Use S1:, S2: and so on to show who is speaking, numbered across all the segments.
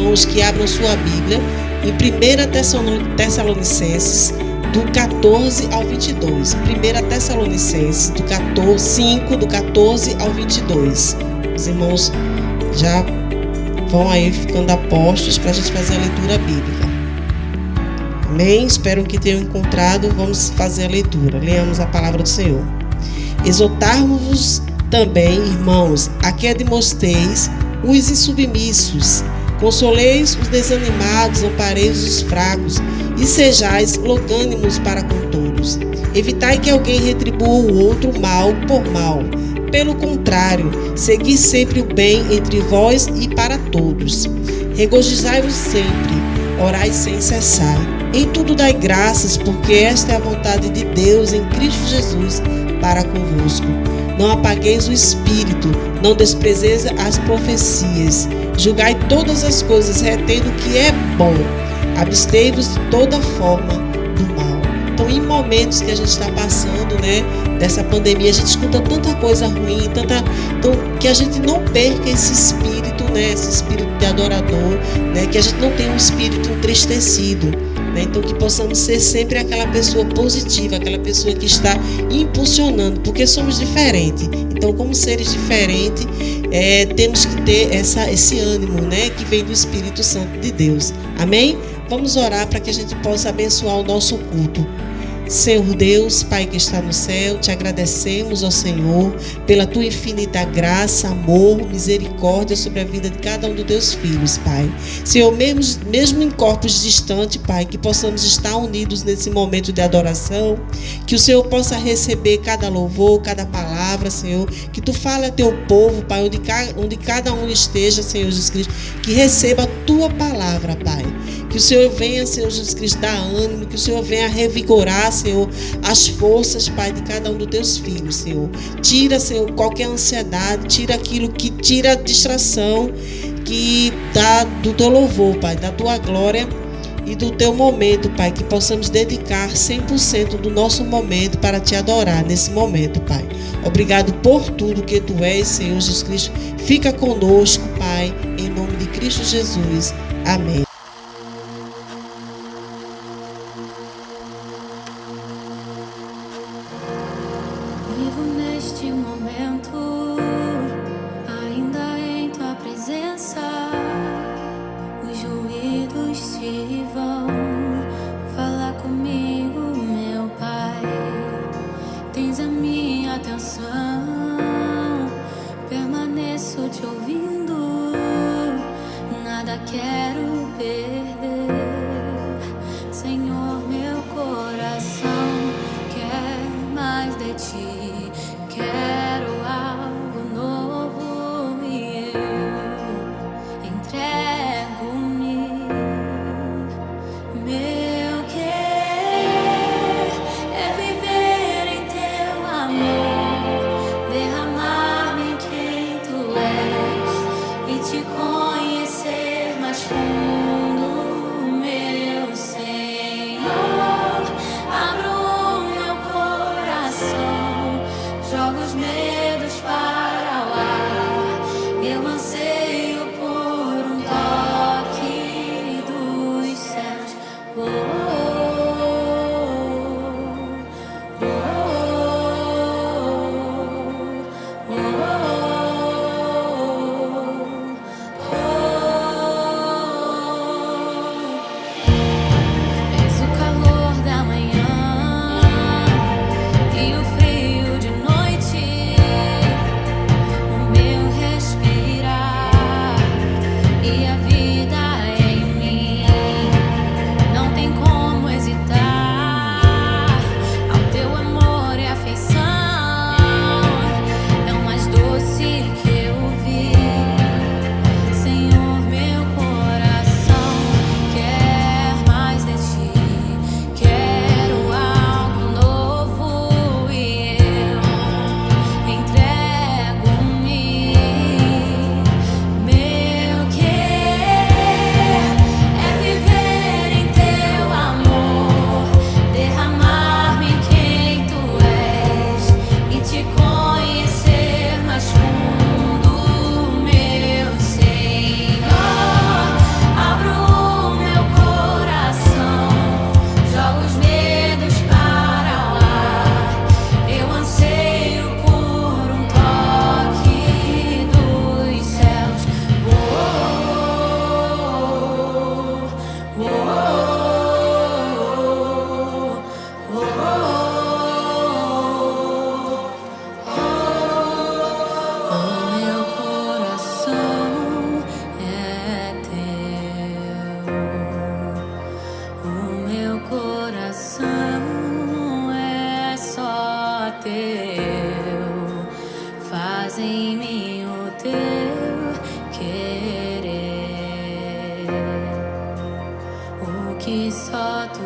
S1: irmãos que abram sua Bíblia em 1 Tessalonicenses, do 14 ao 22. 1 Tessalonicenses, do 5, do 14 ao 22. Os irmãos já vão aí ficando a postos para a gente fazer a leitura bíblica. Amém? Espero que tenham encontrado. Vamos fazer a leitura. Leamos a palavra do Senhor. Exortarmos-vos também, irmãos, a que admoesteis os insubmissos, consoleis os desanimados, ampareis os fracos, e sejais longânimos para com todos. Evitai que alguém retribua o outro mal por mal. Pelo contrário, segui sempre o bem entre vós e para todos. Regozijai-vos sempre, orai sem cessar. Em tudo dai graças, porque esta é a vontade de Deus em Cristo Jesus para convosco. Não apagueis o espírito, não desprezeis as profecias. Julgai todas as coisas, retendo o que é bom. Abstei-vos de toda forma do mal. Então, em momentos que a gente está passando, dessa pandemia, a gente escuta tanta coisa ruim, então, que a gente não perca esse espírito, esse espírito de adorador, que a gente não tenha um espírito entristecido. Então, que possamos ser sempre aquela pessoa positiva, aquela pessoa que está impulsionando, porque somos diferentes. Então, como seres diferentes, temos que ter esse ânimo, que vem do Espírito Santo de Deus. Amém? Vamos orar para que a gente possa abençoar o nosso culto. Senhor Deus, Pai que está no céu, te agradecemos, ó Senhor, pela tua infinita graça, amor, misericórdia sobre a vida de cada um dos teus filhos, Pai. Senhor, mesmo em corpos distantes, Pai, que possamos estar unidos nesse momento de adoração, que o Senhor possa receber cada louvor, cada palavra, Senhor, que tu fale a teu povo, Pai, onde cada um esteja, Senhor Jesus Cristo, que receba a tua palavra, Pai. Que o Senhor venha, Senhor Jesus Cristo, dar ânimo, que o Senhor venha revigorar, Senhor, as forças, Pai, de cada um dos teus filhos, Senhor. Tira, Senhor, qualquer ansiedade, tira aquilo que tira a distração que dá do teu louvor, Pai, da tua glória e do teu momento, Pai, que possamos dedicar 100% do nosso momento para te adorar nesse momento, Pai. Obrigado por tudo que tu és, Senhor Jesus Cristo. Fica conosco, Pai, em nome de Cristo Jesus. Amém.
S2: Permaneço te ouvindo, nada quero que só tu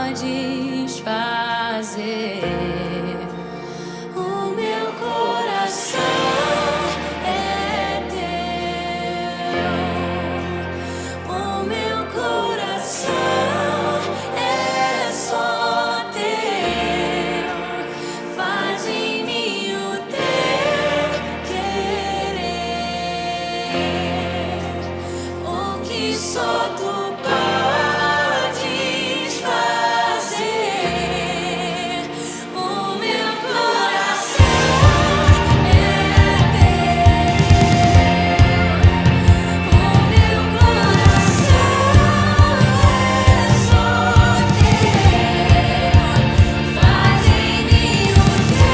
S2: podes fazer. O meu coração é teu, o meu coração é só teu. Faz em mim o teu querer, o que só tu podes fazer. O meu coração é teu, o meu coração é só teu. Faz em mim o teu querer,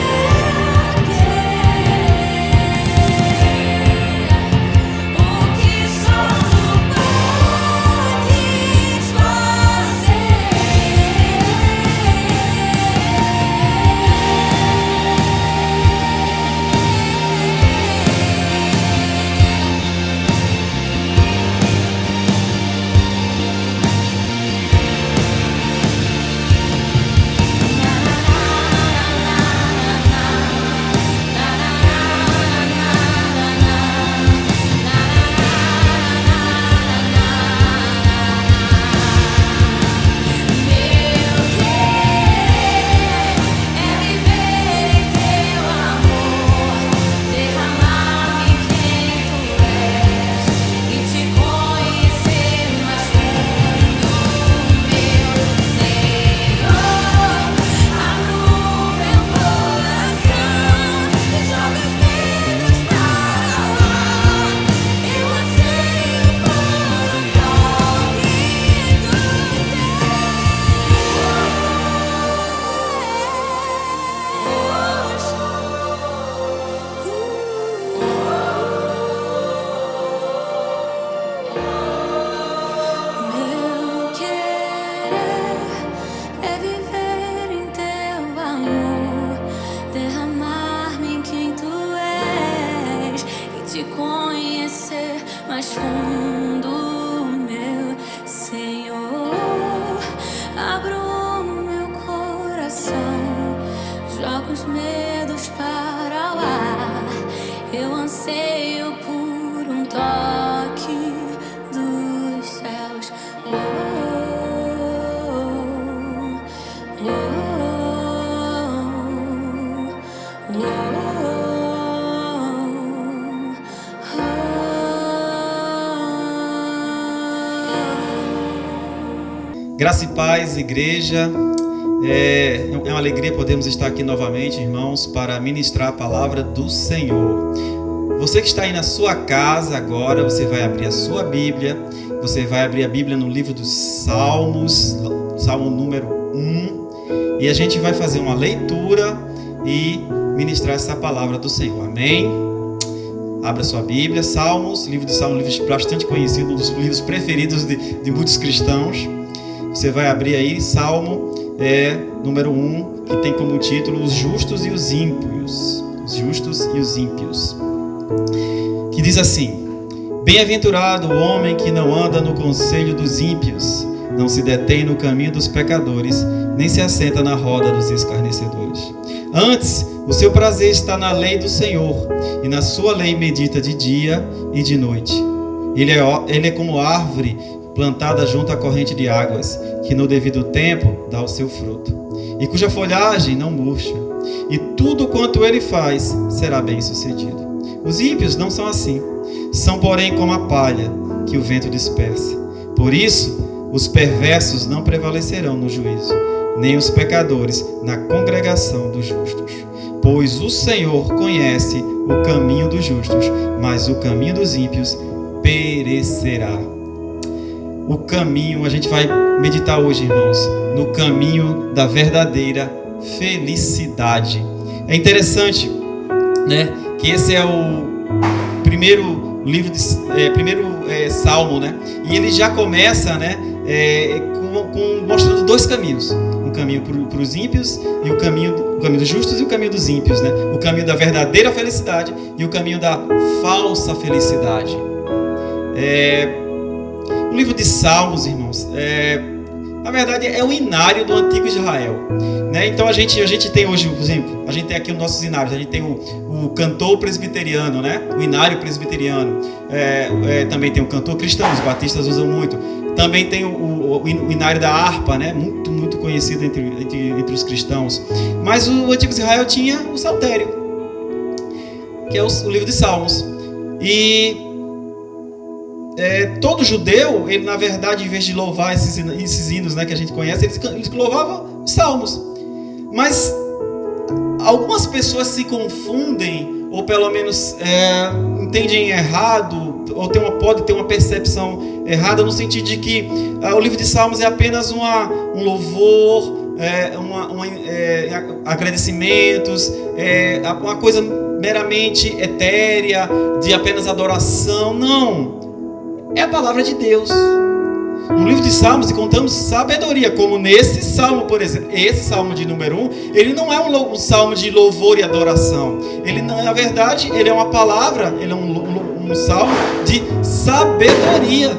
S2: o que só tu podes conhecer mais fundo, meu Senhor. Abro o meu coração, jogo os medos para o ar. Eu anseio por um toque dos céus.
S3: Graça e paz, igreja. É uma alegria podermos estar aqui novamente, irmãos, para ministrar a palavra do Senhor. Você que está aí na sua casa agora, você vai abrir a sua Bíblia. Você vai abrir a Bíblia no livro dos Salmos, Salmo número 1. E a gente vai fazer uma leitura e ministrar essa palavra do Senhor. Amém? Abra sua Bíblia, Salmos, livro de Salmos, livro bastante conhecido, um dos livros preferidos de muitos cristãos. Você vai abrir aí Salmo número 1, que tem como título Os Justos e os Ímpios. Os Justos e os Ímpios. Que diz assim: Bem-aventurado o homem que não anda no conselho dos ímpios, não se detém no caminho dos pecadores, nem se assenta na roda dos escarnecedores. Antes, o seu prazer está na lei do Senhor, e na sua lei medita de dia e de noite. Ele é como árvore plantada junto à corrente de águas, que no devido tempo dá o seu fruto, e cuja folhagem não murcha, e tudo quanto ele faz será bem sucedido. Os ímpios não são assim, são porém como a palha que o vento dispersa. Por isso, os perversos não prevalecerão no juízo, nem os pecadores na congregação dos justos. Pois o Senhor conhece o caminho dos justos, mas o caminho dos ímpios perecerá. O caminho, a gente vai meditar hoje, irmãos, no caminho da verdadeira felicidade. É interessante, né, que esse é o primeiro livro, salmo, né, e ele já começa, né, mostrando dois caminhos: um caminho para os ímpios e o caminho dos justos e o caminho dos ímpios, né, o caminho da verdadeira felicidade e o caminho da falsa felicidade. O livro de Salmos, irmãos, na verdade, é o inário do antigo Israel, né? Então a gente tem hoje, por exemplo, a gente tem aqui os nossos inários. A gente tem o cantor presbiteriano, né? O inário presbiteriano. Também tem o cantor cristão, os batistas usam muito. Também tem o inário da harpa, né? Muito, muito conhecido entre os cristãos. Mas o antigo Israel tinha o saltério, que é o livro de Salmos. E todo judeu, ele na verdade, em vez de louvar esses hinos, né, que a gente conhece, eles louvavam os salmos. Mas algumas pessoas se confundem, ou pelo menos entendem errado, ou pode ter uma percepção errada, no sentido de que o livro de Salmos é apenas um louvor, agradecimentos, uma coisa meramente etérea, de apenas adoração. Não! É a palavra de Deus. No livro de Salmos encontramos sabedoria, como nesse salmo, por exemplo. Esse salmo de número 1, ele não é um salmo de louvor e adoração. Ele, na verdade, ele é uma palavra, ele é um salmo de sabedoria.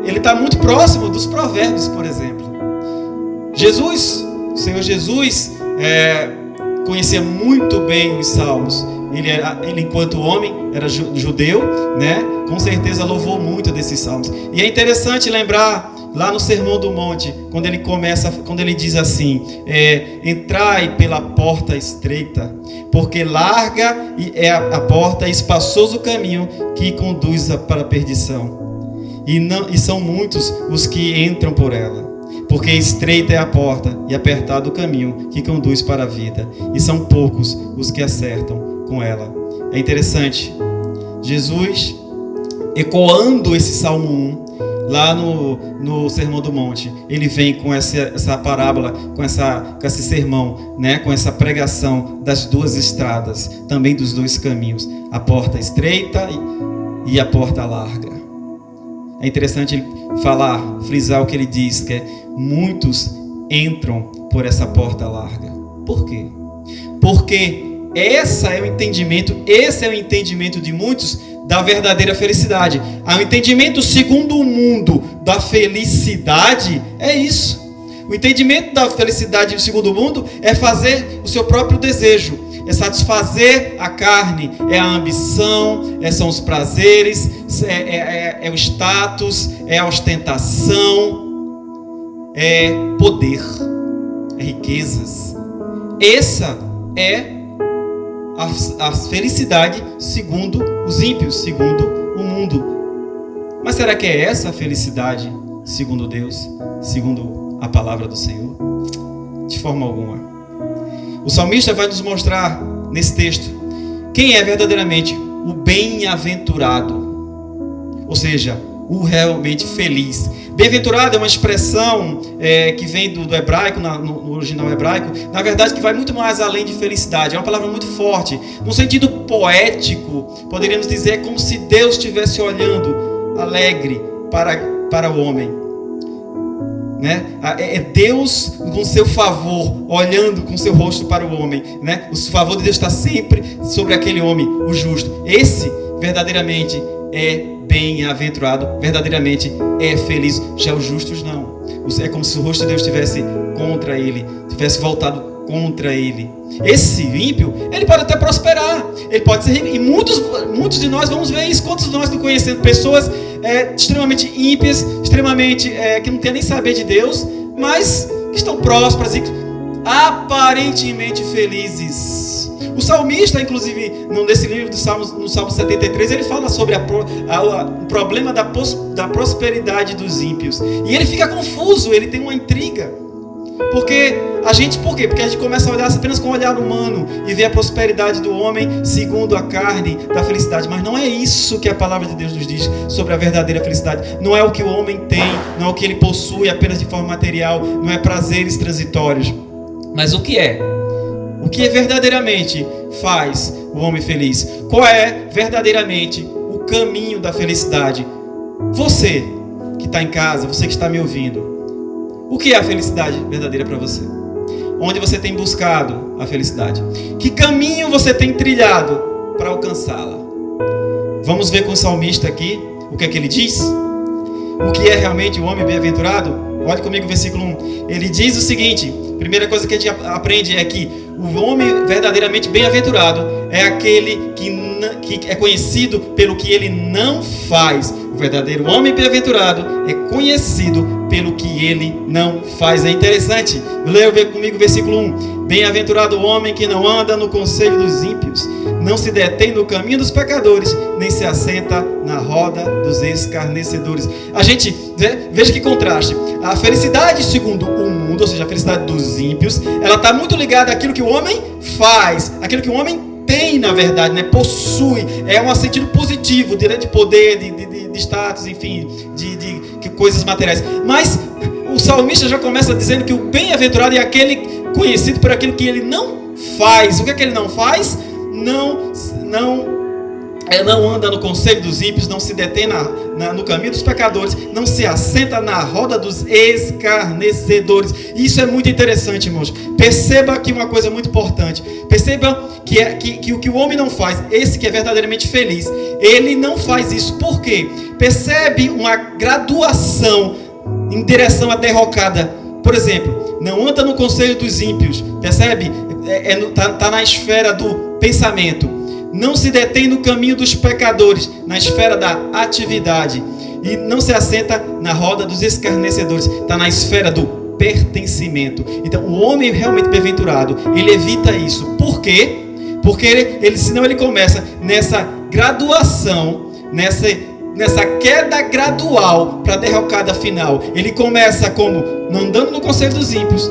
S3: Ele está muito próximo dos provérbios, por exemplo. O Senhor Jesus, conhecia muito bem os salmos. Ele enquanto homem, era judeu, né? Com certeza louvou muito desses salmos. E é interessante lembrar lá no Sermão do Monte, quando ele diz assim: entrai pela porta estreita, porque larga é a porta e espaçoso o caminho que conduz para a perdição. E são muitos os que entram por ela. Porque estreita é a porta e apertado o caminho que conduz para a vida, e são poucos os que acertam com ela. É interessante, Jesus, ecoando esse Salmo 1, lá no Sermão do Monte, ele vem com essa parábola, com esse sermão, né? Com essa pregação das duas estradas, também dos dois caminhos, a porta estreita e a porta larga. É interessante ele frisar o que ele diz, que muitos entram por essa porta larga. Por quê? Porque esse é o entendimento de muitos da verdadeira felicidade. O entendimento segundo o mundo da felicidade é isso. O entendimento da felicidade segundo o mundo é fazer o seu próprio desejo, é satisfazer a carne, é a ambição, são os prazeres, é o status, é a ostentação, é poder, é riquezas. Essa é a felicidade segundo os ímpios, segundo o mundo. Mas será que é essa a felicidade segundo Deus, segundo a palavra do Senhor? De forma alguma. O salmista vai nos mostrar nesse texto quem é verdadeiramente o bem-aventurado, ou seja, o realmente feliz. Bem-aventurado é uma expressão que vem do hebraico, no original hebraico, na verdade que vai muito mais além de felicidade. É uma palavra muito forte. No sentido poético, poderíamos dizer como se Deus estivesse olhando alegre para o homem, né? É Deus com seu favor, olhando com seu rosto para o homem, né? O favor de Deus está sempre sobre aquele homem, o justo. Esse verdadeiramente é bem-aventurado, verdadeiramente é feliz. Já os justos não. É como se o rosto de Deus estivesse contra ele, tivesse voltado contra ele. Esse ímpio, ele pode até prosperar, ele pode ser rico, e muitos de nós vamos ver isso. Quantos de nós não conhecemos pessoas extremamente ímpias, extremamente que não querem nem saber de Deus, mas que estão prósperas e aparentemente felizes. O salmista, inclusive, nesse livro dos Salmos, no Salmo 73, ele fala sobre o problema da prosperidade dos ímpios. E ele fica confuso, ele tem uma intriga. Por quê? Porque a gente começa a olhar apenas com o olhar humano e ver a prosperidade do homem segundo a carne da felicidade. Mas não é isso que a palavra de Deus nos diz sobre a verdadeira felicidade. Não é o que o homem tem, não é o que ele possui apenas de forma material, não é prazeres transitórios. Mas o que é? O que verdadeiramente faz o homem feliz? Qual é verdadeiramente o caminho da felicidade? Você que está em casa, você que está me ouvindo, o que é a felicidade verdadeira para você? Onde você tem buscado a felicidade? Que caminho você tem trilhado para alcançá-la? Vamos ver com o salmista aqui o que é que ele diz? o que é realmente o homem bem-aventurado? Olhe comigo o versículo 1. Ele diz o seguinte: primeira coisa que a gente aprende é que o homem verdadeiramente bem-aventurado é aquele que é conhecido pelo que ele não faz. O verdadeiro homem bem-aventurado é conhecido pelo que ele não faz. É interessante. Leia comigo o versículo 1. Bem-aventurado o homem que não anda no conselho dos ímpios, não se detém no caminho dos pecadores, nem se assenta na roda dos escarnecedores. A gente, veja que contraste. A felicidade segundo o mundo, ou seja, a felicidade dos ímpios, ela está muito ligada àquilo que o homem faz, aquilo que o homem tem, na verdade, né? Possui. É um sentido positivo, de poder, de status, enfim, de coisas materiais. Mas o salmista já começa dizendo que o bem-aventurado é aquele conhecido por aquilo que ele não faz. O que é que ele não faz? Não anda no conselho dos ímpios, não se detém no caminho dos pecadores, não se assenta na roda dos escarnecedores. Isso é muito interessante, irmãos. Perceba aqui uma coisa muito importante. Perceba que o que o homem não faz, esse que é verdadeiramente feliz, ele não faz isso. Por quê? Percebe uma graduação em direção à derrocada. Por exemplo, não anda no conselho dos ímpios. Percebe? Está na esfera do pensamento. Não se detém no caminho dos pecadores, na esfera da atividade. E não se assenta na roda dos escarnecedores, está na esfera do pertencimento. Então, o homem realmente bem-aventurado, ele evita isso. Por quê? Porque senão ele começa nessa graduação, nessa queda gradual para a derrocada final. Ele começa como não andando no conselho dos ímpios.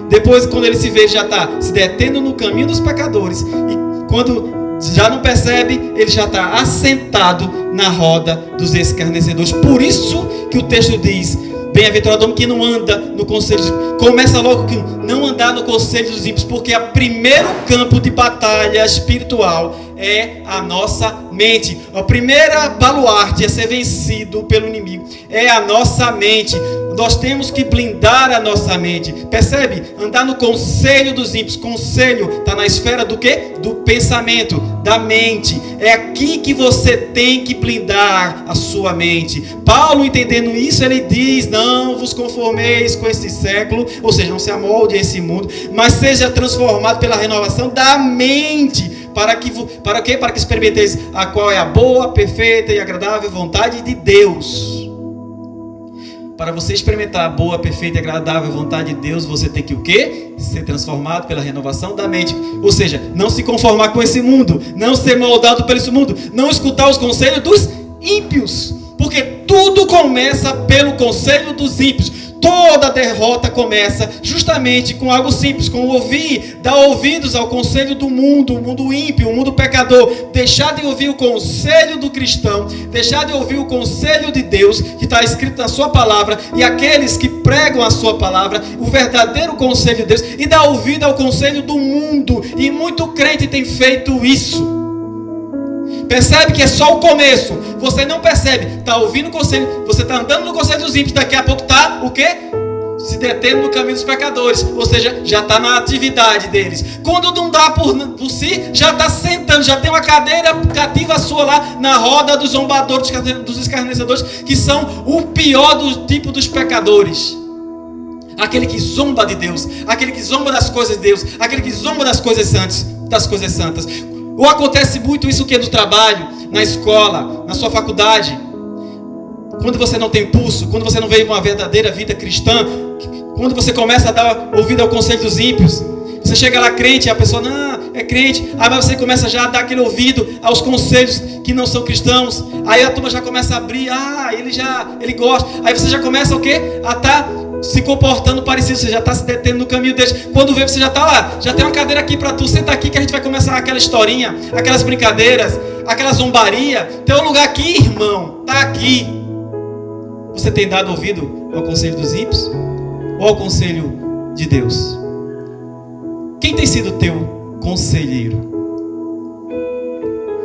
S3: Depois, quando ele se vê, já está se detendo no caminho dos pecadores. E quando já não percebe, ele já está assentado na roda dos escarnecedores. Por isso que o texto diz: bem-aventurado o homem que não anda no conselho dos ímpios. Começa logo que não andar no conselho dos ímpios, porque o primeiro campo de batalha espiritual é a nossa mente. A primeira baluarte a ser vencido pelo inimigo é a nossa mente. Nós temos que blindar a nossa mente. Percebe? Andar no conselho dos ímpios. Conselho está na esfera do quê? Do pensamento, da mente. É aqui que você tem que blindar a sua mente. Paulo, entendendo isso, ele diz: não vos conformeis com esse século, ou seja, não se amolde a esse mundo, mas seja transformado pela renovação da mente. Para que experimenteis a qual é a boa, perfeita e agradável vontade de Deus. Para você experimentar a boa, perfeita e agradável vontade de Deus, você tem que o quê? Ser transformado pela renovação da mente. Ou seja, não se conformar com esse mundo, não ser moldado por esse mundo, não escutar os conselhos dos ímpios. Porque tudo começa pelo conselho dos ímpios. Toda derrota começa justamente com algo simples, com ouvir, dar ouvidos ao conselho do mundo, o mundo ímpio, o mundo pecador. Deixar de ouvir o conselho do cristão, deixar de ouvir o conselho de Deus, que está escrito na sua palavra, e aqueles que pregam a sua palavra, o verdadeiro conselho de Deus, e dar ouvido ao conselho do mundo. E muito crente tem feito isso. Percebe que é só o começo. Você não percebe. Está ouvindo o conselho. Você está andando no conselho dos ímpios. Daqui a pouco está o quê? Se detendo no caminho dos pecadores. Ou seja, já está na atividade deles. Quando não dá por si, já está sentando. Já tem uma cadeira cativa sua lá na roda dos zombadores, dos escarnecedores, que são o pior do tipo dos pecadores. Aquele que zomba de Deus. Aquele que zomba das coisas de Deus. Aquele que zomba das coisas santas. Ou acontece muito isso que é do trabalho, na escola, na sua faculdade. Quando você não tem pulso, quando você não veio uma verdadeira vida cristã, quando você começa a dar ouvido ao conselho dos ímpios, você chega lá crente e a pessoa, não, é crente. Aí você começa já a dar aquele ouvido aos conselhos que não são cristãos. Aí a turma já começa a abrir, ele gosta. Aí você já começa o quê? A estar se comportando parecido, você já está se detendo no caminho deles. Quando vê, você já está lá, já tem uma cadeira aqui para tu, senta aqui que a gente vai começar aquela historinha, aquelas brincadeiras, aquela zombaria. Tem um lugar aqui, irmão, está aqui. Você tem dado ouvido ao conselho dos ímpios ou ao conselho de Deus? Quem tem sido teu conselheiro?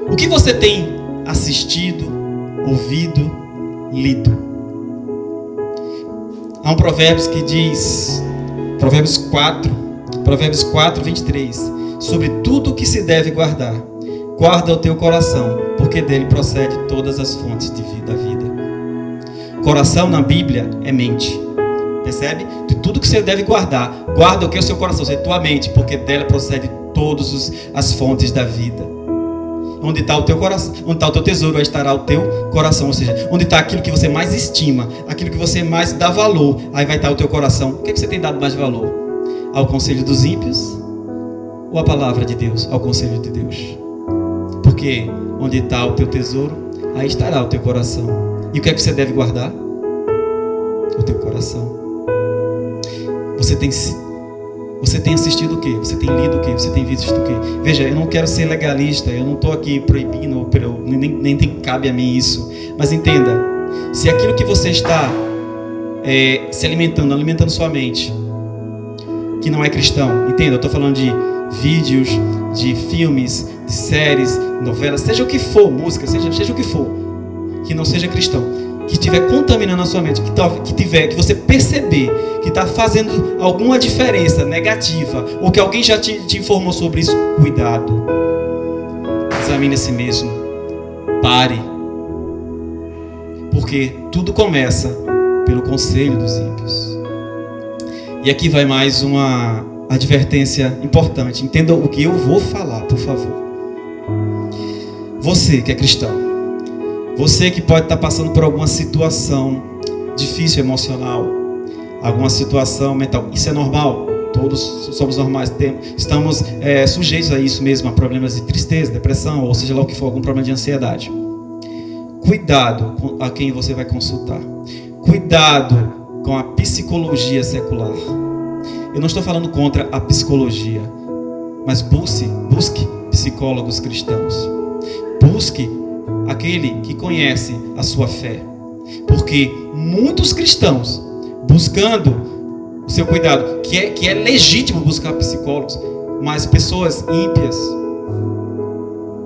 S3: O que você tem assistido, ouvido, lido? Há um Provérbios que diz, Provérbios 4, 23, sobre tudo o que se deve guardar, guarda o teu coração, porque dele procede todas as fontes de vida. Coração na Bíblia é mente. Percebe? De tudo que você deve guardar, guarda o que é o seu coração, ou seja, tua mente, porque dela procede todas as fontes da vida. Onde está o teu coração, onde está o teu tesouro, aí estará o teu coração. Ou seja, onde está aquilo que você mais estima, aquilo que você mais dá valor, aí vai estar o teu coração. O que é que você tem dado mais valor? Ao conselho dos ímpios ou à palavra de Deus? Ao conselho de Deus. Porque onde está o teu tesouro, aí estará o teu coração. E o que é que você deve guardar? O teu coração. Você tem assistido o quê? Você tem lido o quê? Você tem visto o quê? Veja, eu não quero ser legalista, eu não estou aqui proibindo, nem cabe a mim isso. Mas entenda, se aquilo que você está se alimentando sua mente, que não é cristão, entenda, eu estou falando de vídeos, de filmes, de séries, novelas, seja o que for, música, seja o que for, que não seja cristão, que estiver contaminando a sua mente, que você perceber que está fazendo alguma diferença negativa, ou que alguém já te informou sobre isso, cuidado. Examine a si mesmo. Pare. Porque tudo começa pelo conselho dos ímpios. E aqui vai mais uma advertência importante. Entenda o que eu vou falar, por favor. Você que é cristão, você que pode estar passando por alguma situação difícil emocional, alguma situação mental, isso é normal, todos somos normais, estamos sujeitos a isso mesmo, a problemas de tristeza, depressão, ou seja lá o que for, algum problema de ansiedade. Cuidado com a quem você vai consultar, cuidado com a psicologia secular. Eu não estou falando contra a psicologia, mas busque psicólogos cristãos, busque aquele que conhece a sua fé, porque muitos cristãos buscando o seu cuidado, que é legítimo buscar psicólogos, mas pessoas ímpias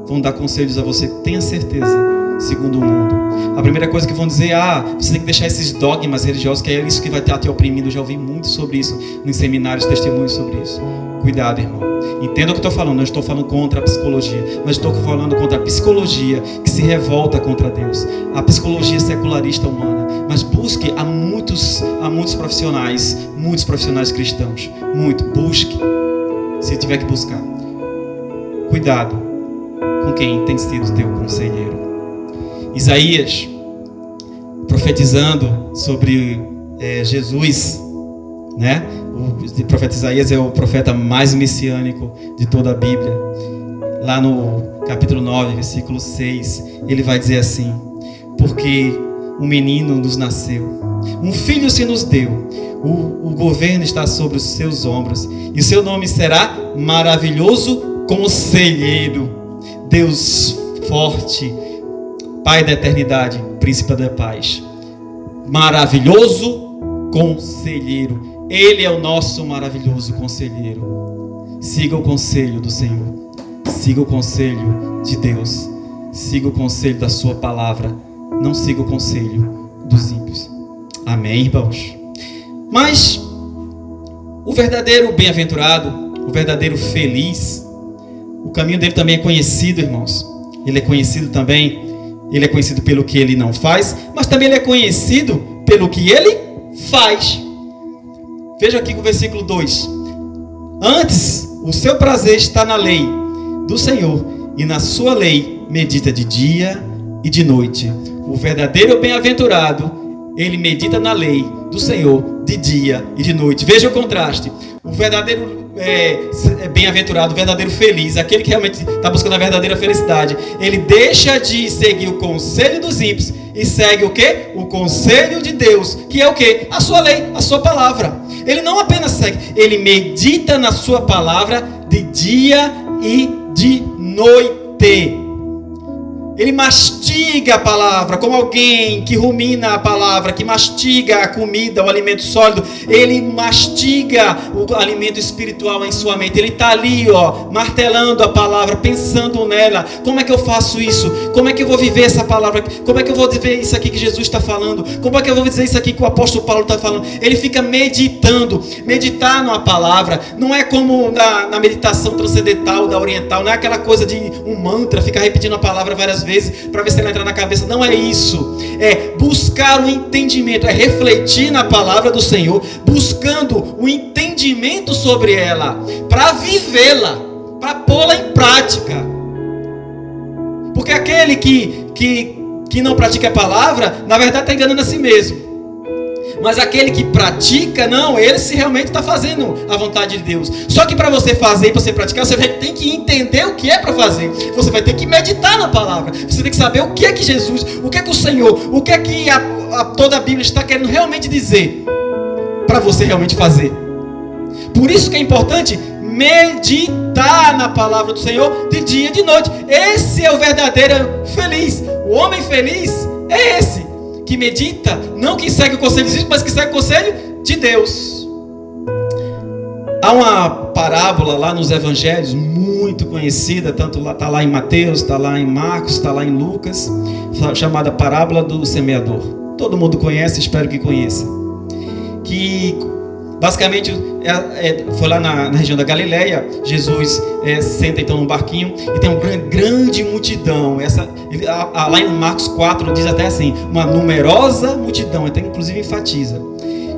S3: vão dar conselhos a você, tenha certeza, segundo o mundo. A primeira coisa que vão dizer, você tem que deixar esses dogmas religiosos, que é isso que vai estar te oprimindo. Eu já ouvi muito sobre isso nos seminários, testemunhos sobre isso. Cuidado, irmão. Entenda o que eu estou falando. Não estou falando contra a psicologia, mas estou falando contra a psicologia que se revolta contra Deus, a psicologia secularista humana. Mas busque a muitos profissionais cristãos. Busque, se tiver que buscar. Cuidado com quem tem sido teu conselheiro. Isaías, profetizando sobre Jesus, né? O profeta Isaías é o profeta mais messiânico de toda a Bíblia. Lá no capítulo 9, versículo 6, ele vai dizer assim: porque um menino nos nasceu, um filho se nos deu, o governo está sobre os seus ombros, e o seu nome será Maravilhoso Conselheiro, Deus Forte, Pai da eternidade, Príncipe da paz. Maravilhoso Conselheiro. Ele é o nosso maravilhoso conselheiro. Siga o conselho do Senhor. Siga o conselho de Deus. Siga o conselho da sua palavra. Não siga o conselho dos ímpios. Amém, irmãos? Mas o verdadeiro bem-aventurado, o verdadeiro feliz, o caminho dele também é conhecido, irmãos. Ele é conhecido também. Ele é conhecido pelo que ele não faz, mas também ele é conhecido pelo que ele faz. Veja aqui o versículo 2. Antes, o seu prazer está na lei do Senhor, e na sua lei medita de dia e de noite. O verdadeiro bem-aventurado, ele medita na lei do Senhor de dia e de noite. Veja o contraste. O verdadeiro bem-aventurado, o verdadeiro feliz, aquele que realmente está buscando a verdadeira felicidade, ele deixa de seguir o conselho dos ímpios e segue o quê? O conselho de Deus, que é o quê? A sua lei, a sua palavra. Ele não apenas segue, ele medita na sua palavra de dia e de noite. Ele mastiga a palavra, como alguém que rumina a palavra, que mastiga a comida, o alimento sólido. Ele mastiga o alimento espiritual em sua mente. Ele está ali, martelando a palavra, pensando nela. Como é que eu faço isso? Como é que eu vou viver essa palavra? Como é que eu vou viver isso aqui que Jesus está falando? Como é que eu vou dizer isso aqui que o apóstolo Paulo está falando? Ele fica meditando. Meditar numa palavra não é como na meditação transcendental da oriental, não é aquela coisa de um mantra, ficar repetindo a palavra várias das vezes para ver se ela entra na cabeça. Não é isso. É buscar o entendimento, é refletir na palavra do Senhor, buscando o entendimento sobre ela, para vivê-la, para pô-la em prática. Porque aquele que não pratica a palavra, na verdade está enganando a si mesmo. Mas aquele que pratica, não, ele se realmente está fazendo a vontade de Deus. Só que para você fazer e para você praticar, você tem que entender o que é para fazer. Você vai ter que meditar na palavra. Você tem que saber o que é que Jesus, o que é que o Senhor, o que é que toda a Bíblia está querendo realmente dizer para você realmente fazer. Por isso que é importante meditar na palavra do Senhor de dia e de noite. Esse é o verdadeiro feliz. O homem feliz é esse que medita, não que segue o conselho de Deus, mas que segue o conselho de Deus. Há uma parábola lá nos evangelhos muito conhecida, tanto lá, está lá em Mateus, está lá em Marcos, está lá em Lucas, chamada parábola do semeador. Todo mundo conhece, espero que conheça. Que basicamente foi lá na região da Galileia. Jesus senta então num barquinho e tem uma grande multidão. Lá em Marcos 4 diz até assim, uma numerosa multidão, até inclusive enfatiza.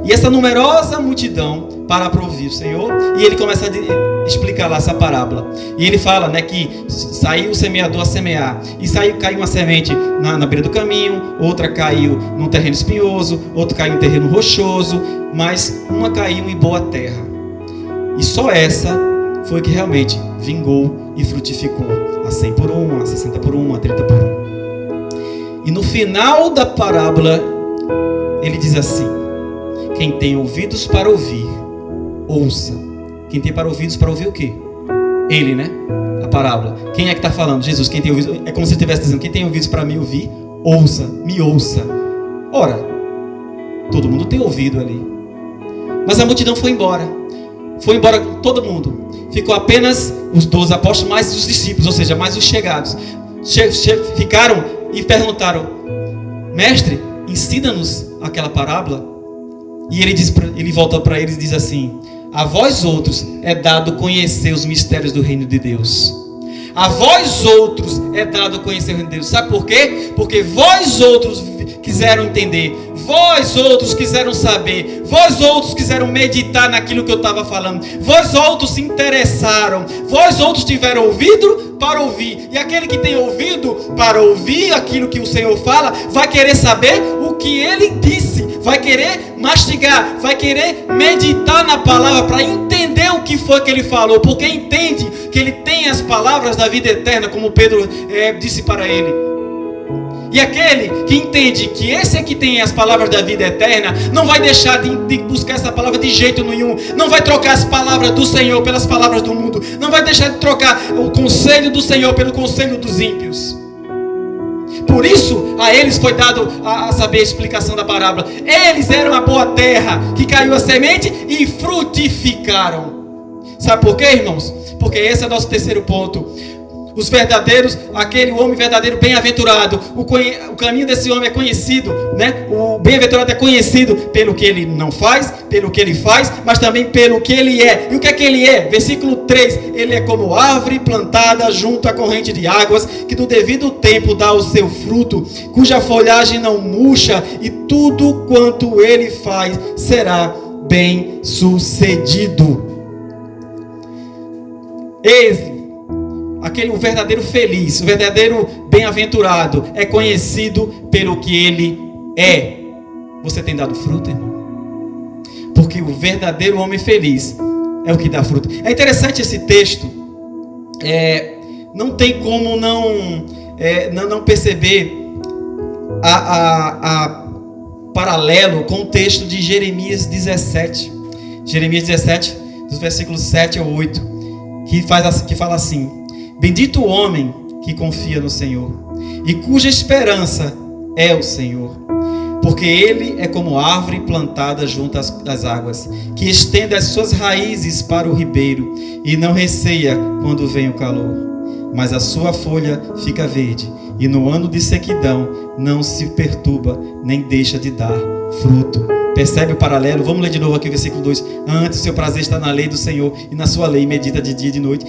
S3: E essa numerosa multidão para ouvir o Senhor, e ele começa a explicar lá essa parábola. E ele fala, né, que saiu o semeador a semear, e caiu uma semente na beira do caminho, outra caiu num terreno espinhoso, outra caiu em terreno rochoso, mas uma caiu em boa terra. E só essa foi que realmente vingou e frutificou, a 100 por 1, a 60 por 1, a 30 por 1. E no final da parábola, ele diz assim: quem tem ouvidos para ouvir, ouça. Quem tem para ouvidos para ouvir o quê? Ele, né? A parábola. Quem é que está falando? Jesus. Quem tem ouvidos, é como se ele estivesse dizendo: quem tem ouvidos para me ouvir, ouça, me ouça. Ora, todo mundo tem ouvido ali. Mas a multidão foi embora. Foi embora todo mundo. Ficou apenas os 12 apóstolos, mais os discípulos, ou seja, mais os chegados. Ficaram e perguntaram: mestre, ensina-nos aquela parábola. E ele volta para eles e diz assim: a vós outros é dado conhecer os mistérios do reino de Deus. A vós outros é dado conhecer o reino de Deus. Sabe por quê? Porque vós outros quiseram entender, vós outros quiseram saber, vós outros quiseram meditar naquilo que eu estava falando, vós outros se interessaram, vós outros tiveram ouvido para ouvir. E aquele que tem ouvido para ouvir aquilo que o Senhor fala, vai querer saber o que ele disse, vai querer mastigar, vai querer meditar na palavra para entender o que foi que ele falou, porque entende que ele tem as palavras da vida eterna, como Pedro disse para ele. E aquele que entende que esse é que tem as palavras da vida eterna, não vai deixar de buscar essa palavra de jeito nenhum. Não vai trocar as palavras do Senhor pelas palavras do mundo. Não vai deixar de trocar o conselho do Senhor pelo conselho dos ímpios. Por isso, a eles foi dado a saber a explicação da parábola. Eles eram a boa terra, que caiu a semente e frutificaram. Sabe por quê, irmãos? Porque esse é o nosso terceiro ponto. Os verdadeiros, o homem verdadeiro bem-aventurado, o caminho desse homem é conhecido, né? O bem-aventurado é conhecido pelo que ele não faz, pelo que ele faz, mas também pelo que ele é. E o que é que ele é? Versículo 3, ele é como árvore plantada junto à corrente de águas, que no devido tempo dá o seu fruto, cuja folhagem não murcha, e tudo quanto ele faz será bem sucedido. O verdadeiro feliz, o verdadeiro bem-aventurado é conhecido pelo que ele é. Você tem dado fruto, irmão? Porque o verdadeiro homem feliz é o que dá fruto. É interessante esse texto. Não tem como não perceber a paralelo com o texto de Jeremias 17. Jeremias 17, dos versículos 7 ao 8, que fala assim: bendito o homem que confia no Senhor e cuja esperança é o Senhor, porque ele é como árvore plantada junto às águas, que estende as suas raízes para o ribeiro e não receia quando vem o calor, mas a sua folha fica verde, e no ano de sequidão não se perturba, nem deixa de dar fruto. Percebe o paralelo? Vamos ler de novo aqui o versículo 2. Antes o seu prazer está na lei do Senhor, e na sua lei medita de dia e de noite.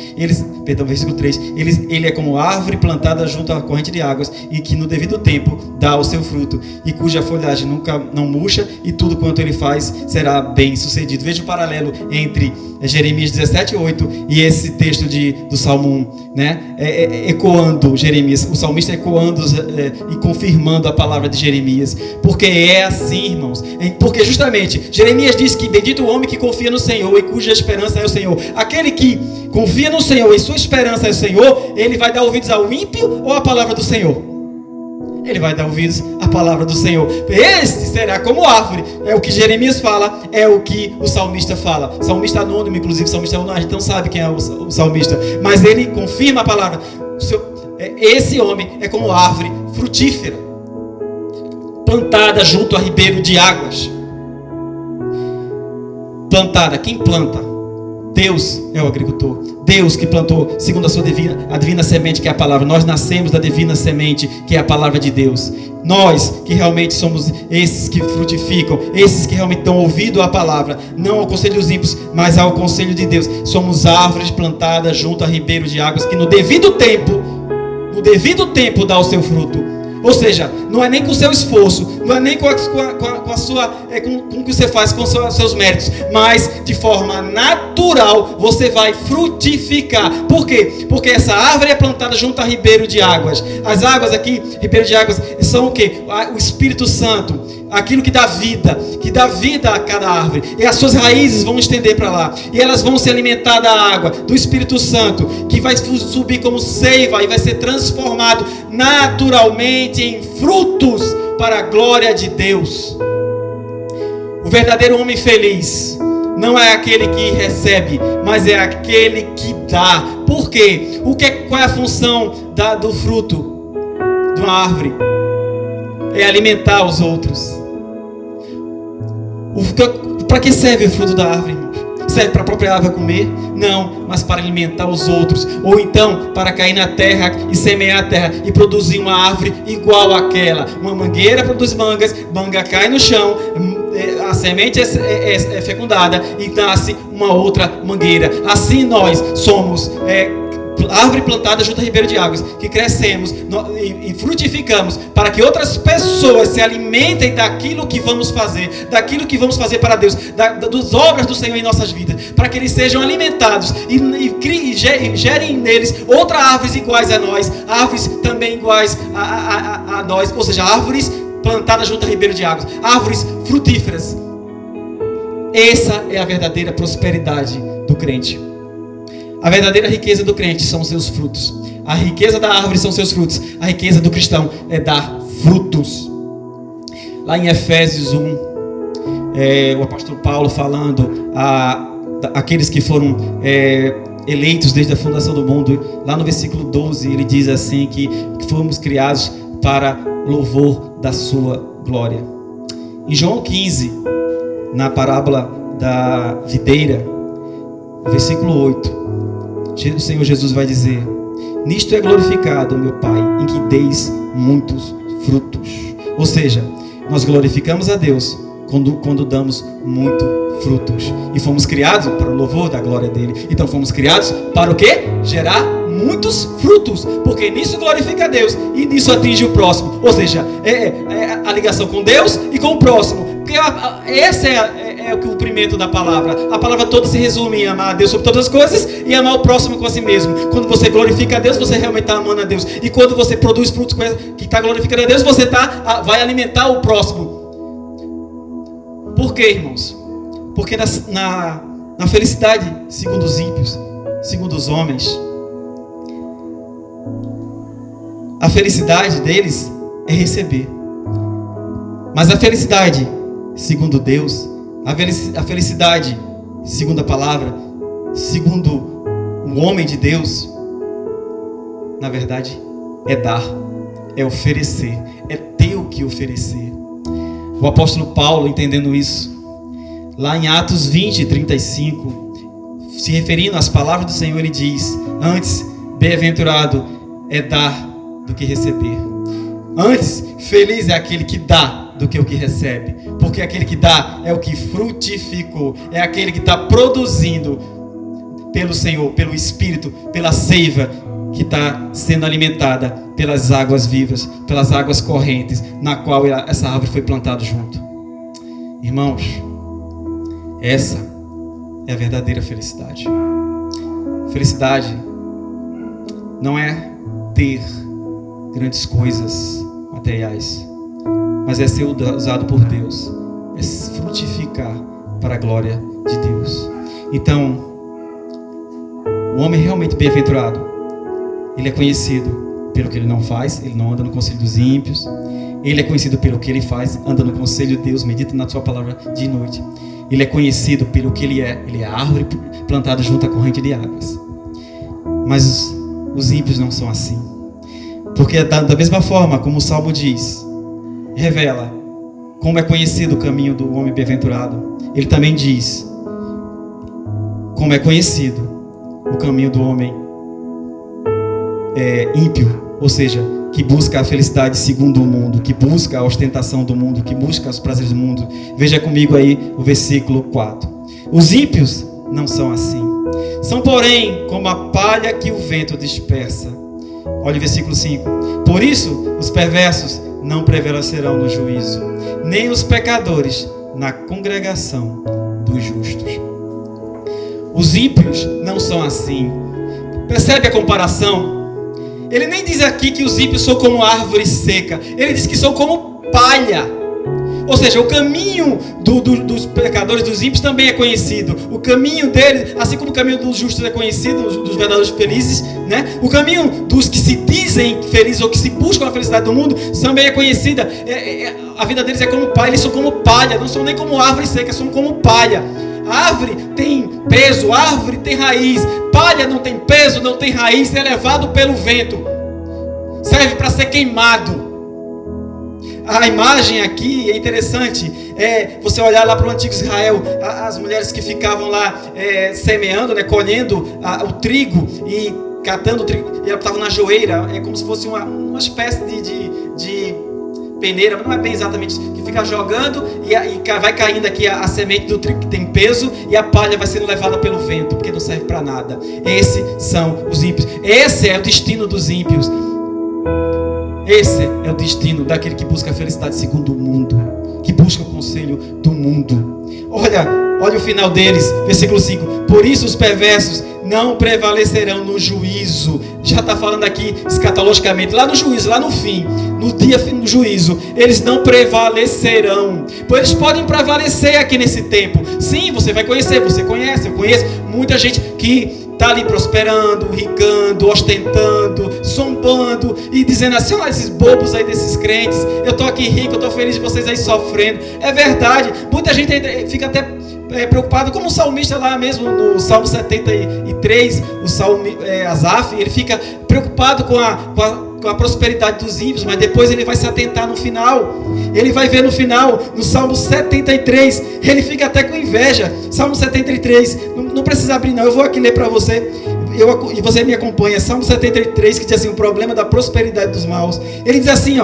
S3: Versículo 3. Ele é como árvore plantada junto à corrente de águas, e que no devido tempo dá o seu fruto, e cuja folhagem nunca não murcha, e tudo quanto ele faz será bem sucedido. Veja o paralelo entre Jeremias 17:8 e esse texto do Salmo 1, né? Ecoando Jeremias, o salmista ecoando e confirmando a palavra de Jeremias, porque é assim, irmãos. Porque justamente Jeremias diz que bendito o homem que confia no Senhor e cuja esperança é o Senhor. Aquele que confia no Senhor e sua esperança é o Senhor, ele vai dar ouvidos ao ímpio ou à palavra do Senhor? Ele vai dar ouvidos à palavra do Senhor. Esse será como árvore. É o que Jeremias fala, é o que o salmista fala. Salmista anônimo, inclusive, salmista anônimo, a gente não sabe quem é o salmista, mas ele confirma a palavra. Esse homem é como árvore frutífera, plantada junto a ribeiro de águas. Plantada, quem planta? Deus é o agricultor. Deus que plantou segundo a divina semente, que é a palavra. Nós nascemos da divina semente, que é a palavra de Deus. Nós que realmente somos esses que frutificam, esses que realmente dão ouvido à palavra, não ao conselho dos ímpios, mas ao conselho de Deus. Somos árvores plantadas junto a ribeiro de águas, que no devido tempo dá o seu fruto. Ou seja, não é nem com o seu esforço, não é nem com o que você faz com os seus méritos, mas de forma natural você vai frutificar. Por quê? Porque essa árvore é plantada junto a ribeiro de águas. As águas aqui, ribeiro de águas, são o quê? O Espírito Santo, aquilo que dá vida a cada árvore. E as suas raízes vão estender para lá, e elas vão se alimentar da água, do Espírito Santo, que vai subir como seiva e vai ser transformado naturalmente em frutos para a glória de Deus. O verdadeiro homem feliz não é aquele que recebe, mas é aquele que dá. Por quê? Qual é a função do fruto de uma árvore? É alimentar os outros. Para que serve o fruto da árvore, irmãos? Serve para a própria árvore comer? Não, mas para alimentar os outros. Ou então para cair na terra e semear a terra e produzir uma árvore igual àquela. Uma mangueira produz mangas, manga cai no chão, a semente é fecundada e nasce uma outra mangueira. Assim nós somos árvore plantada junto a ribeiro de águas, que crescemos e frutificamos para que outras pessoas se alimentem daquilo que vamos fazer para Deus, das obras do Senhor em nossas vidas, para que eles sejam alimentados e gerem neles outras árvores iguais a nós, árvores também iguais a nós, ou seja, árvores plantadas junto a ribeiro de águas, árvores frutíferas. Essa é a verdadeira prosperidade do crente. A verdadeira riqueza do crente são os seus frutos. A riqueza da árvore são os seus frutos. A riqueza do cristão é dar frutos. Lá em Efésios 1, o apóstolo Paulo falando àqueles que foram eleitos desde a fundação do mundo, lá no versículo 12, ele diz assim que fomos criados para louvor da sua glória. Em João 15, na parábola da videira, versículo 8, o Senhor Jesus vai dizer: nisto é glorificado, meu Pai, em que deis muitos frutos. Ou seja, nós glorificamos a Deus quando damos muito frutos. E fomos criados para o louvor da glória dele. Então fomos criados para o quê? Gerar muitos frutos. Porque nisso glorifica a Deus e nisso atinge o próximo. Ou seja, é a ligação com Deus e com o próximo. Porque esse é o cumprimento da palavra. A palavra toda se resume em amar a Deus sobre todas as coisas e amar o próximo com a si mesmo. Quando você glorifica a Deus, você realmente está amando a Deus. E quando você produz frutos que está glorificando a Deus, você vai alimentar o próximo. Por quê, irmãos? Porque na felicidade, segundo os ímpios, segundo os homens, a felicidade deles é receber. Mas a felicidade, segundo Deus, a felicidade, segundo a palavra, segundo o homem de Deus, na verdade, é dar, é oferecer, é ter o que oferecer. O apóstolo Paulo, entendendo isso, lá em Atos 20, 35, se referindo às palavras do Senhor, ele diz: antes, bem-aventurado é dar do que receber. Antes, feliz é aquele que dá do que o que recebe, porque aquele que dá é o que frutificou, é aquele que está produzindo pelo Senhor, pelo Espírito, pela seiva que está sendo alimentada pelas águas vivas, pelas águas correntes, na qual essa árvore foi plantada junto. Irmãos, essa é a verdadeira felicidade. Felicidade não é ter grandes coisas materiais, mas é ser usado por Deus, é frutificar para a glória de Deus. Então, o homem realmente bem-aventurado, ele é conhecido pelo que ele não faz, ele não anda no conselho dos ímpios. Ele é conhecido pelo que ele faz, anda no conselho de Deus, medita na sua palavra dia e noite. Ele é conhecido pelo que ele é árvore plantada junto à corrente de águas. Mas os ímpios não são assim, porque da mesma forma como o Salmo diz, revela como é conhecido o caminho do homem bem-aventurado, ele também diz como é conhecido o caminho do homem ímpio, ou seja, que busca a felicidade segundo o mundo, que busca a ostentação do mundo, que busca os prazeres do mundo. Veja comigo aí o versículo 4. Os ímpios não são assim. São, porém, como a palha que o vento dispersa. Olha o versículo 5. Por isso, os perversos não prevalecerão no juízo, nem os pecadores na congregação dos justos. Os ímpios não são assim. Percebe a comparação? Ele nem diz aqui que os ímpios são como árvore seca. Ele diz que são como palha. Ou seja, o caminho dos pecadores, dos ímpios, também é conhecido. O caminho deles, assim como o caminho dos justos é conhecido, dos verdadeiros felizes, né? O caminho dos que se dizem felizes ou que se buscam a felicidade do mundo também é conhecida. A vida deles é como palha, eles são como palha, não são nem como árvore seca, são como palha. A árvore tem peso, a árvore tem raiz. Palha não tem peso, não tem raiz, é levado pelo vento. Serve para ser queimado. A imagem aqui é interessante. Você olhar lá para o antigo Israel, as mulheres que ficavam lá semeando, né, colhendo o trigo e catando o trigo, e ela estava na joeira, é como se fosse uma espécie de peneira, mas não é bem exatamente, que fica jogando e vai caindo aqui a semente do trigo que tem peso, e a palha vai sendo levada pelo vento, porque não serve para nada. Esses são os ímpios. Esse é o destino dos ímpios. Esse é o destino daquele que busca a felicidade segundo o mundo, que busca o conselho do mundo. Olha o final deles, versículo 5. Por isso os perversos não prevalecerão no juízo. Já está falando aqui escatologicamente, lá no juízo, lá no fim, no dia do juízo, eles não prevalecerão. Pois eles podem prevalecer aqui nesse tempo. Sim, você vai conhecer, você conhece, eu conheço muita gente que está ali prosperando, ricando, ostentando, zombando e dizendo assim: olha esses bobos aí desses crentes, eu estou aqui rico, eu estou feliz de vocês aí sofrendo. É verdade, muita gente fica até preocupado, como o salmista lá mesmo no Salmo 73, o Salmo Asaf, ele fica preocupado com a prosperidade dos ímpios, mas depois ele vai se atentar no final. Ele vai ver no final, no Salmo 73, ele fica até com inveja. Salmo 73, não precisa abrir não, eu vou aqui ler para você, e você me acompanha. Salmo 73, que diz assim, o problema da prosperidade dos maus. Ele diz assim,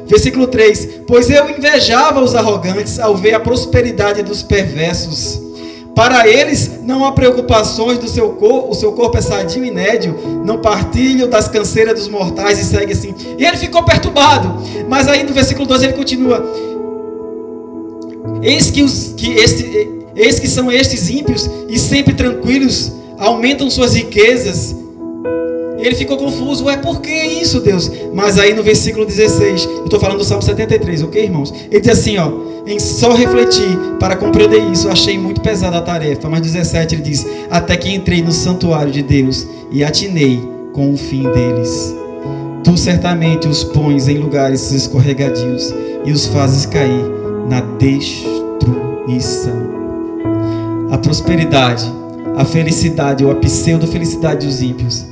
S3: versículo 3: pois eu invejava os arrogantes ao ver a prosperidade dos perversos. Para eles não há preocupações do seu corpo, o seu corpo é sadio e nédio, não partilham das canseiras dos mortais, e segue assim. E ele ficou perturbado, mas aí no versículo 12 ele continua: eis que são estes ímpios e sempre tranquilos, aumentam suas riquezas. Ele ficou confuso, por que isso, Deus? Mas aí no versículo 16, eu estou falando do Salmo 73, ok, irmãos? Ele diz assim, em só refletir para compreender isso, eu achei muito pesada a tarefa. Mas 17 ele diz: até que entrei no santuário de Deus e atinei com o fim deles. Tu certamente os pões em lugares escorregadios e os fazes cair na destruição. A prosperidade, a felicidade ou a pseudo-felicidade dos ímpios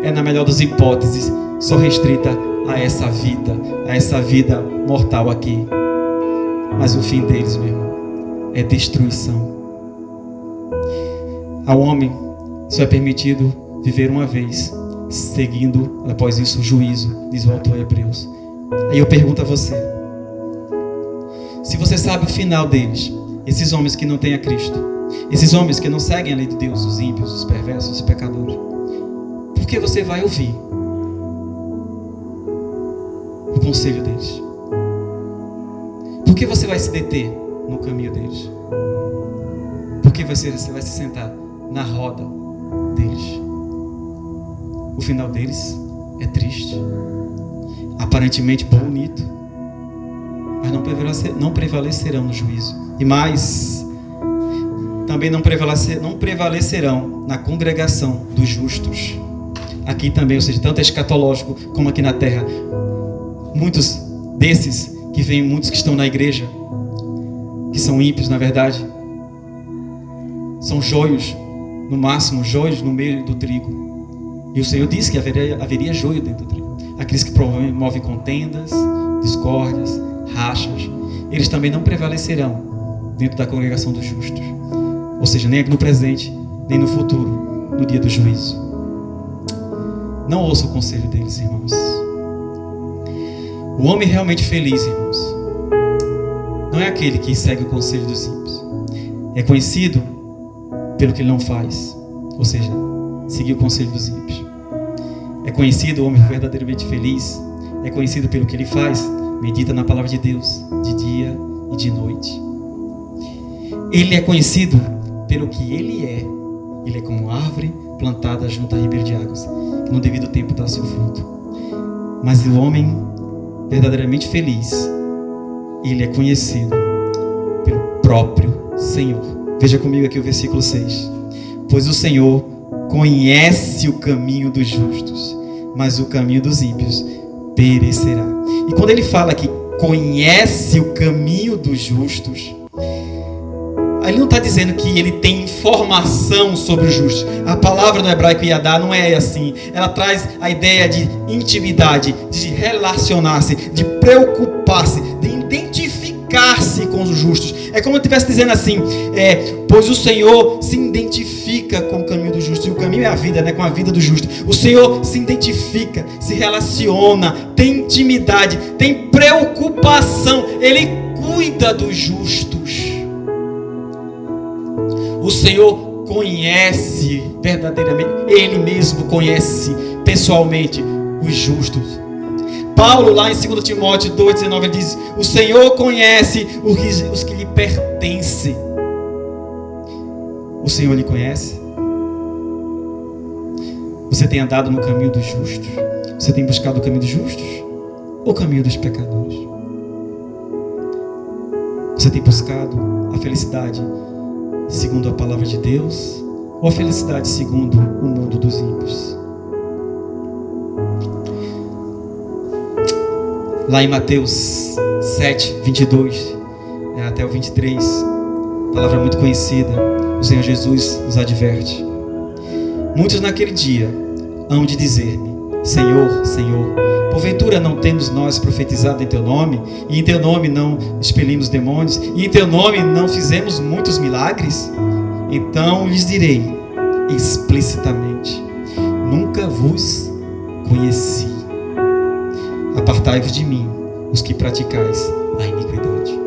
S3: é, na melhor das hipóteses, só restrita a essa vida mortal aqui. Mas o fim deles, meu irmão, é destruição. Ao homem só é permitido viver uma vez, seguindo após isso o juízo, diz o autor Hebreus. Aí eu pergunto a você: Se você sabe o final deles, esses homens que não têm a Cristo, esses homens que não seguem a lei de Deus, os ímpios, os perversos, os pecadores, por que você vai ouvir o conselho deles? Por que você vai se deter no caminho deles? Por que você vai se sentar na roda deles? O final deles é triste, aparentemente bonito, mas não prevalecerão no juízo. E mais, também não prevalecerão na congregação dos justos. Aqui também, ou seja, tanto escatológico como aqui na terra. Muitos desses que vêm, muitos que estão na igreja, que são ímpios, na verdade, são joios, no máximo, joios no meio do trigo. E o Senhor disse que haveria joio dentro do trigo. Aqueles que promovem contendas, discórdias, rachas, eles também não prevalecerão dentro da congregação dos justos. Ou seja, nem no presente, nem no futuro, no dia do juízo. Não ouça o conselho deles, irmãos. O homem realmente feliz, irmãos, não é aquele que segue o conselho dos ímpios. É conhecido pelo que ele não faz. Ou seja, seguir o conselho dos ímpios. É conhecido o homem verdadeiramente feliz. É conhecido pelo que ele faz. Medita na palavra de Deus de dia e de noite. Ele é conhecido pelo que ele é. Ele é como árvore plantada junto a ribeiro de águas, que no devido tempo dá seu fruto. Mas o homem verdadeiramente feliz, ele é conhecido pelo próprio Senhor. Veja comigo aqui o versículo 6. Pois o Senhor conhece o caminho dos justos, mas o caminho dos ímpios perecerá. E quando ele fala que conhece o caminho dos justos, ele não está dizendo que ele tem informação sobre os justos. A palavra no hebraico Yadá não é assim. Ela traz a ideia de intimidade, de relacionar-se, de preocupar-se, de identificar-se com os justos. É como se eu estivesse dizendo assim, pois o Senhor se identifica com o caminho do justo. E o caminho é a vida, né? Com a vida do justo. O Senhor se identifica, se relaciona, tem intimidade, tem preocupação. Ele cuida dos justos. O Senhor conhece verdadeiramente, Ele mesmo conhece pessoalmente os justos. Paulo, lá em 2 Timóteo 2,19, ele diz: o Senhor conhece os que lhe pertencem. O Senhor lhe conhece? Você tem andado no caminho dos justos? Você tem buscado o caminho dos justos ou o caminho dos pecadores? Você tem buscado a felicidade segundo a palavra de Deus, ou a felicidade segundo o mundo dos ímpios? Lá em Mateus 7, 22 até o 23, palavra muito conhecida, o Senhor Jesus nos adverte: muitos naquele dia hão de dizer-me: Senhor, Senhor, porventura não temos nós profetizado em Teu nome, e em Teu nome não expelimos demônios, e em Teu nome não fizemos muitos milagres? Então lhes direi explicitamente: nunca vos conheci. Apartai-vos de mim, os que praticais a iniquidade.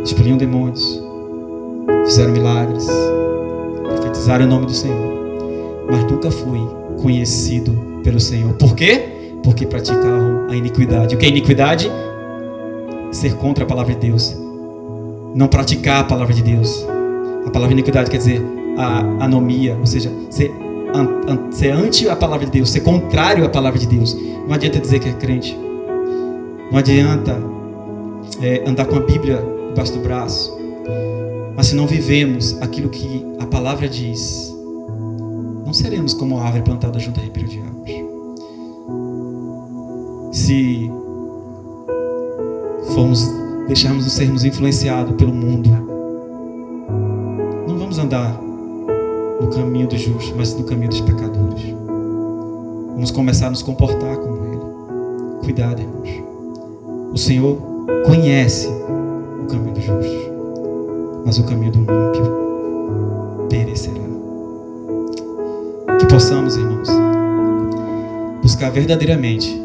S3: Expeliam demônios, fizeram milagres, profetizaram em nome do Senhor, mas nunca fui conhecido pelo Senhor. Por quê? Porque praticavam a iniquidade. O que é iniquidade? Ser contra a palavra de Deus, não praticar a palavra de Deus. A palavra iniquidade quer dizer a anomia, ou seja, ser anti a palavra de Deus, ser contrário à palavra de Deus. Não adianta dizer que é crente, não adianta andar com a Bíblia debaixo do braço, mas se não vivemos aquilo que a palavra diz, não seremos como a árvore plantada junto a ribeiro de águas. Se deixarmos de sermos influenciados pelo mundo, não vamos andar no caminho dos justos, mas no caminho dos pecadores. Vamos começar a nos comportar como Ele. Cuidado, irmãos. O Senhor conhece o caminho dos justos, mas o caminho do ímpio perecerá. Que possamos, irmãos, buscar verdadeiramente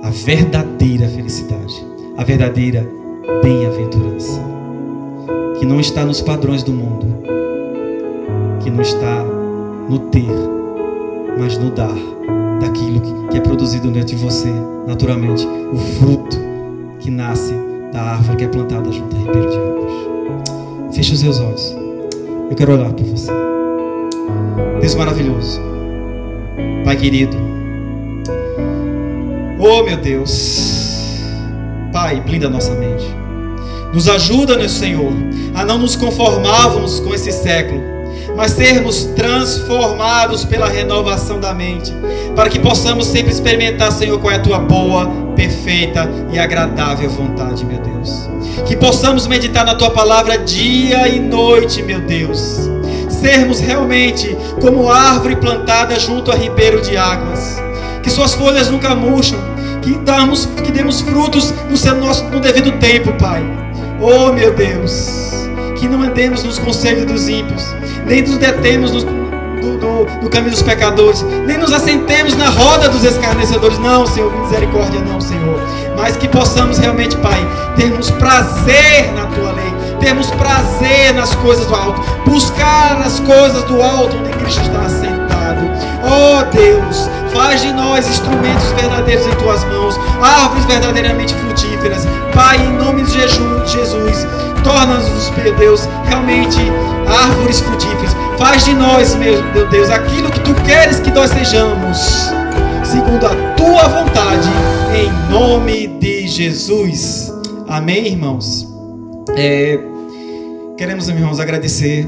S3: a verdadeira felicidade, a verdadeira bem-aventurança, que não está nos padrões do mundo, que não está no ter, mas no dar daquilo que é produzido dentro de você, naturalmente, o fruto que nasce da árvore que é plantada junto a ribeiro de águas. Feche os seus olhos. Eu quero orar por você. Deus maravilhoso, Pai querido, oh meu Deus, Pai, blinda a nossa mente. Nos ajuda, meu Senhor, a não nos conformarmos com esse século, mas sermos transformados pela renovação da mente, para que possamos sempre experimentar, Senhor, qual é a Tua boa, perfeita e agradável vontade, meu Deus. Que possamos meditar na Tua palavra dia e noite, meu Deus. Sermos realmente como árvore plantada junto a ribeiro de águas, que suas folhas nunca murcham, que demos frutos no devido tempo, Pai. Oh, meu Deus, que não andemos nos conselhos dos ímpios, nem nos detemos no caminho dos pecadores, nem nos assentemos na roda dos escarnecedores. Não, Senhor, misericórdia não, Senhor. Mas que possamos realmente, Pai, termos prazer na Tua lei, termos prazer nas coisas do alto, buscar as coisas do alto onde Cristo está assentado. Oh Deus, faz de nós instrumentos verdadeiros em Tuas mãos, árvores verdadeiramente frutíferas. Pai, em nome de Jesus, torna-nos, meu Deus, realmente árvores frutíferas. Faz de nós, meu Deus, aquilo que Tu queres que nós sejamos, segundo a Tua vontade, em nome de Jesus. Amém, irmãos? Queremos, irmãos, agradecer.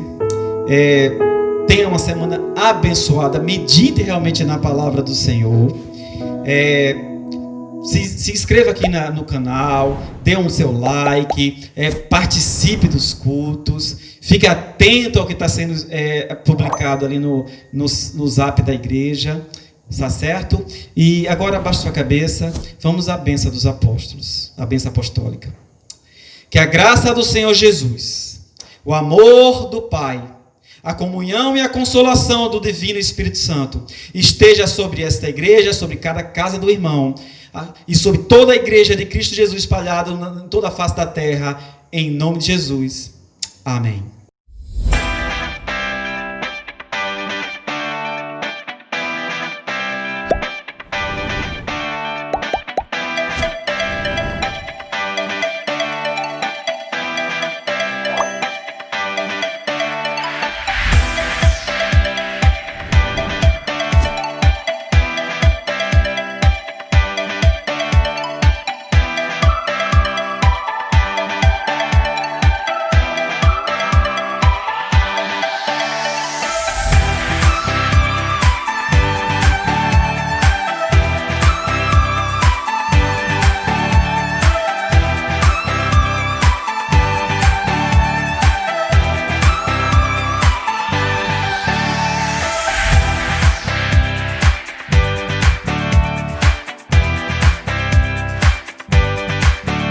S3: Tenha uma semana abençoada. Medite realmente na palavra do Senhor. Se inscreva aqui no canal, dê um seu like, participe dos cultos, fique atento ao que está sendo publicado ali no zap da igreja, está certo? E agora abaixe sua cabeça, vamos à bênção dos apóstolos, a bênção apostólica. Que a graça do Senhor Jesus, o amor do Pai, a comunhão e a consolação do Divino Espírito Santo esteja sobre esta igreja, sobre cada casa do irmão, e sobre toda a igreja de Cristo Jesus espalhada em toda a face da terra, em nome de Jesus. Amém.